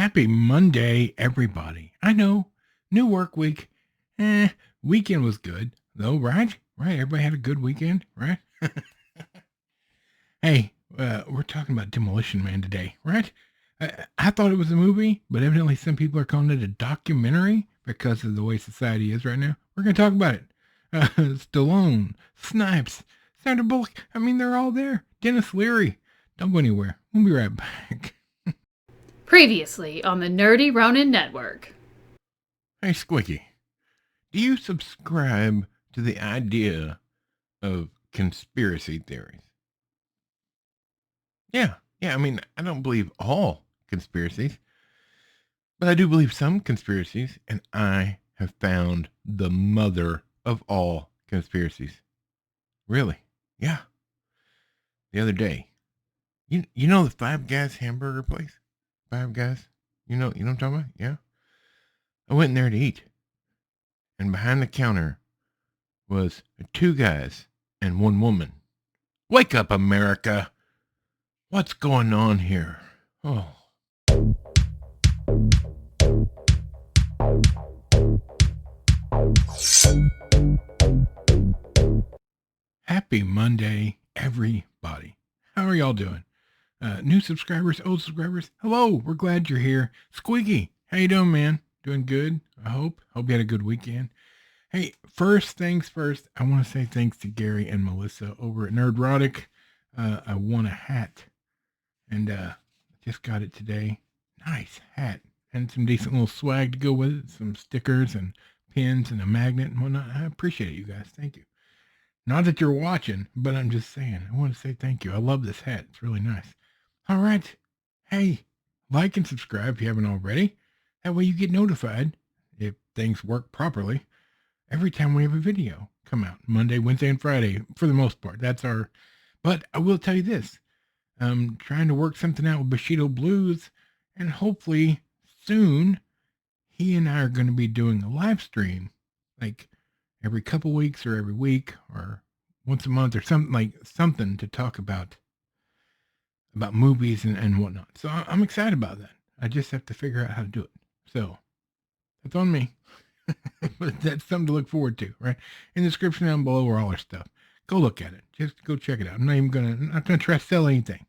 Happy Monday, everybody. I know, new work week. Weekend was good, though, right? Right, everybody had a good weekend, right? Hey, we're talking about Demolition Man today, right? I thought it was a movie, but evidently some people are calling it a documentary because of the way society is right now. We're going to talk about it. Stallone, Snipes, Sandra Bullock. I mean, they're all there. Dennis Leary. Don't go anywhere. We'll be right back. Previously on the Nerdy Ronin Network. Hey, Squeaky, do you subscribe to the idea of conspiracy theories? Yeah. I mean, I don't believe all conspiracies, but I do believe some conspiracies, and I have found the mother of all conspiracies. Really? Yeah. The other day, you know the Five Guys hamburger place? Five Guys? You know what I'm talking about? Yeah. I went in there to eat, and behind the counter was two guys and one woman. Wake up, America! What's going on here? Oh. Happy Monday, everybody. How are y'all doing? New subscribers, old subscribers, hello, we're glad you're here. Squeaky, how you doing, man? Doing good, I hope. Hope you had a good weekend. Hey, first things first, I want to say thanks to Gary and Melissa over at Nerdrotic. I won a hat, and just got it today. Nice hat, and some decent little swag to go with it, some stickers and pins and a magnet and whatnot. I appreciate it, you guys. Thank you. Not that you're watching, but I'm just saying, I want to say thank you. I love this hat. It's really nice. All right. Hey, like and subscribe if you haven't already. That way you get notified if things work properly every time we have a video come out. Monday, Wednesday, and Friday, for the most part. But I will tell you this. I'm trying to work something out with Bushido Blues, and hopefully soon he and I are going to be doing a live stream, like every couple weeks or every week or once a month or something to talk about movies and whatnot. So I'm excited about that. I just have to figure out how to do it. So that's on me. But that's something to look forward to, right? In the description down below are all our stuff. Go look at it. Just go check it out. I'm not gonna try to sell anything.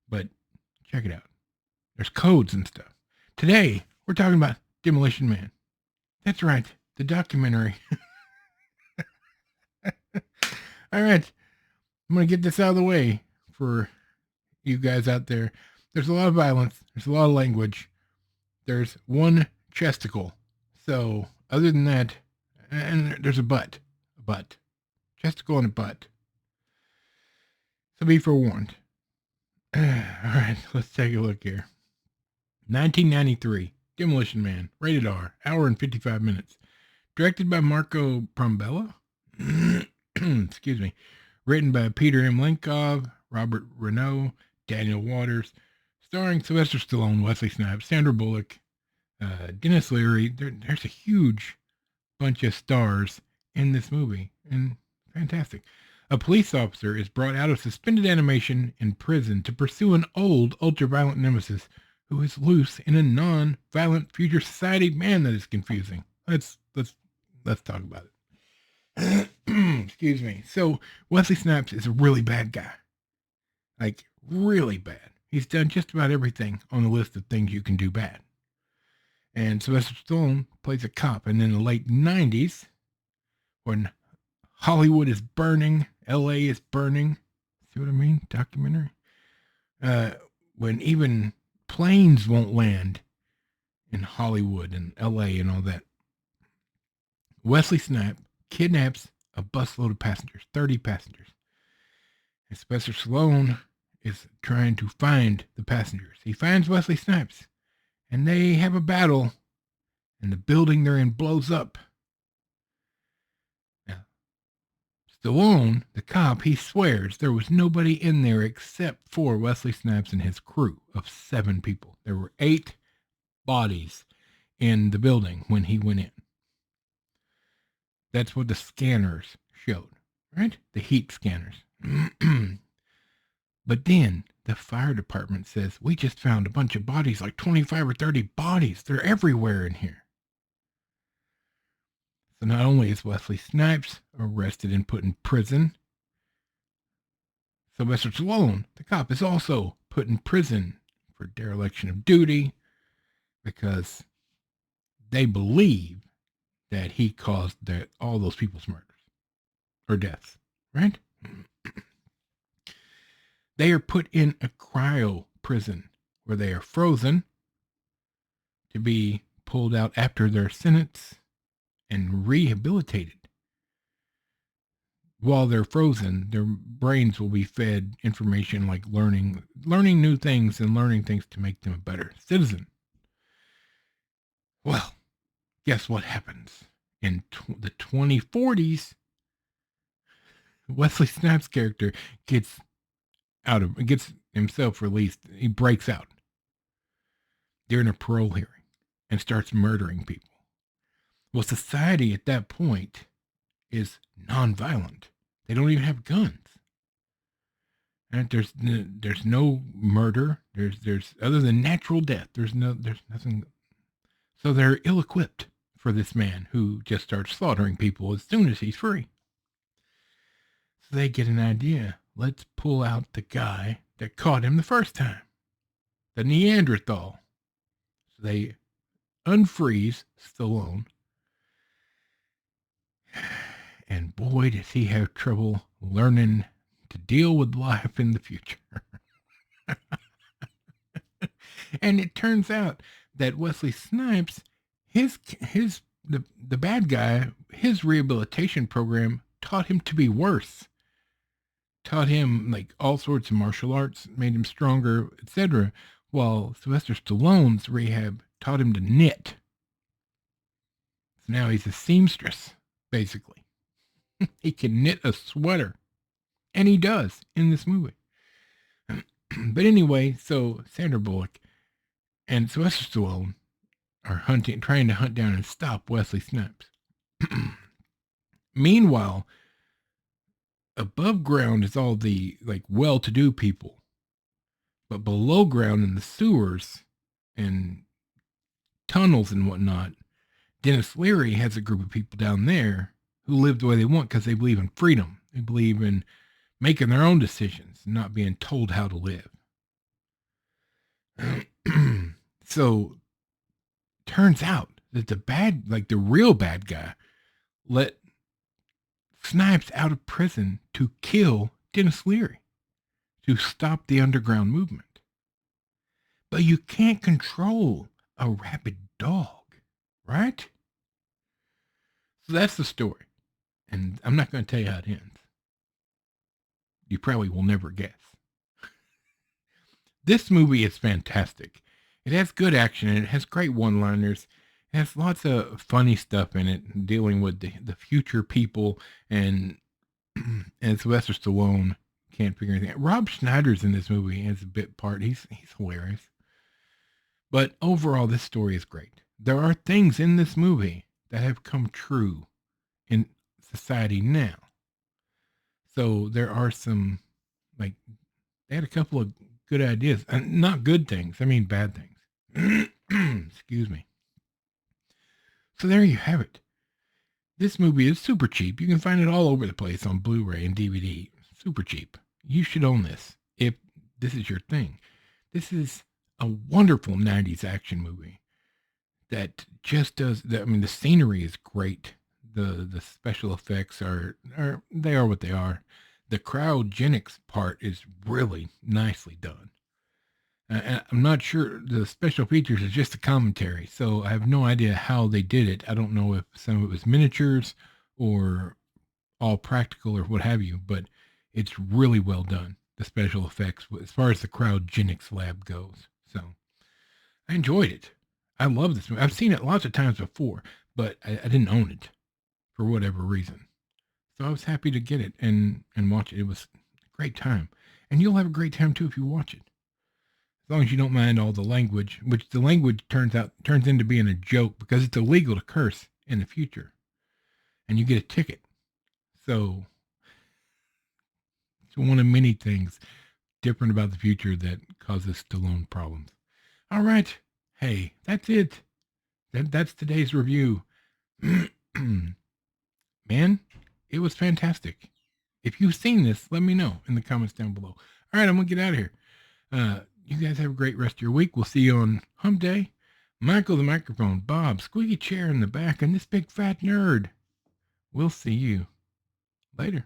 But check it out. There's codes and stuff. Today, we're talking about Demolition Man. That's right. The documentary. All right. I'm going to get this out of the way for you guys out there. There's a lot of violence. There's a lot of language. There's one chesticle. So other than that, and there's a butt. Chesticle and a butt. So be forewarned. All right. Let's take a look here. 1993. Demolition Man. Rated R. Hour and 55 minutes. Directed by Marco Prombella. Excuse me. Written by Peter M. Lenkov, Robert Renault, Daniel Waters. Starring Sylvester Stallone, Wesley Snipes, Sandra Bullock, Dennis Leary. There's a huge bunch of stars in this movie. And fantastic. A police officer is brought out of suspended animation in prison to pursue an old, ultra-violent nemesis who is loose in a non-violent future society. Man, that is confusing. Let's talk about it. Excuse me. So Wesley Snipes is a really bad guy. Like, really bad. He's done just about everything on the list of things you can do bad. And Sylvester Stallone plays a cop. And in the late 90s, when Hollywood is burning, LA is burning. See what I mean? Documentary. When even planes won't land in Hollywood and LA and all that. Wesley Snipes kidnaps a busload of passengers, 30 passengers. And Sylvester Stallone is trying to find the passengers. He finds Wesley Snipes, and they have a battle, and the building they're in blows up. Now, Stallone, the cop, he swears there was nobody in there except for Wesley Snipes and his crew of 7 people. There were 8 bodies in the building when he went in. That's what the scanners showed, right? The heat scanners. But then the fire department says, we just found a bunch of bodies, like 25 or 30 bodies. They're everywhere in here. So not only is Wesley Snipes arrested and put in prison, Sylvester Stallone, the cop, is also put in prison for dereliction of duty because they believe that he caused all those people's murders or deaths, right? They are put in a cryo prison where they are frozen to be pulled out after their sentence and rehabilitated. While they're frozen, their brains will be fed information like learning new things and learning things to make them a better citizen. Well, guess what happens? In the 2040s, Wesley Snipes' character gets himself released. He breaks out during a parole hearing and starts murdering people. Well, society at that point is nonviolent. They don't even have guns. And there's no murder. There's other than natural death. There's nothing. So they're ill-equipped for this man who just starts slaughtering people as soon as he's free. So they get an idea. Let's pull out the guy that caught him the first time, the Neanderthal. So they unfreeze Stallone. And boy, does he have trouble learning to deal with life in the future. And it turns out that Wesley Snipes, the bad guy, his rehabilitation program taught him to be worse. Taught him like all sorts of martial arts, made him stronger, etc. While Sylvester Stallone's rehab taught him to knit. So now he's a seamstress, basically. He can knit a sweater. And he does in this movie. But anyway, so Sandra Bullock and Sylvester Stallone are trying to hunt down and stop Wesley Snipes. Meanwhile, above ground is all the like well-to-do people. But below ground in the sewers and tunnels and whatnot, Dennis Leary has a group of people down there who live the way they want because they believe in freedom. They believe in making their own decisions, not being told how to live. So, turns out that the real bad guy, let Snipes out of prison to kill Dennis Leary, to stop the underground movement. But you can't control a rabid dog, right? So that's the story. And I'm not going to tell you how it ends. You probably will never guess. This movie is fantastic. It has good action and it has great one-liners. It has lots of funny stuff in it, dealing with the future people and Sylvester Stallone can't figure anything out. Rob Schneider's in this movie as a bit part. He's hilarious. But overall, this story is great. There are things in this movie that have come true in society now. So there are some, like, they had a couple of good ideas. And not good things. I mean bad things. Excuse me. So there you have it. This movie is super cheap. You can find it all over the place on Blu-ray and DVD. Super cheap. You should own this if this is your thing. This is a wonderful 90s action movie that just does, the scenery is great. The special effects are what they are. The cryogenics part is really nicely done. I'm not sure the special features is just a commentary, so I have no idea how they did it. I don't know if some of it was miniatures or all practical or what have you, but it's really well done. The special effects, as far as the cryogenics lab goes. So I enjoyed it. I love this movie. I've seen it lots of times before, but I didn't own it for whatever reason. So I was happy to get it and watch it. It was a great time. And you'll have a great time too if you watch it. As long as you don't mind all the language, which the language turns into being a joke because it's illegal to curse in the future. And you get a ticket. So it's one of many things different about the future that causes Stallone problems. All right. Hey, that's it. That's today's review. Man, it was fantastic. If you've seen this, let me know in the comments down below. All right, I'm going to get out of here. You guys have a great rest of your week. We'll see you on Hump Day. Michael the microphone, Bob, squeaky chair in the back, and this big fat nerd. We'll see you later.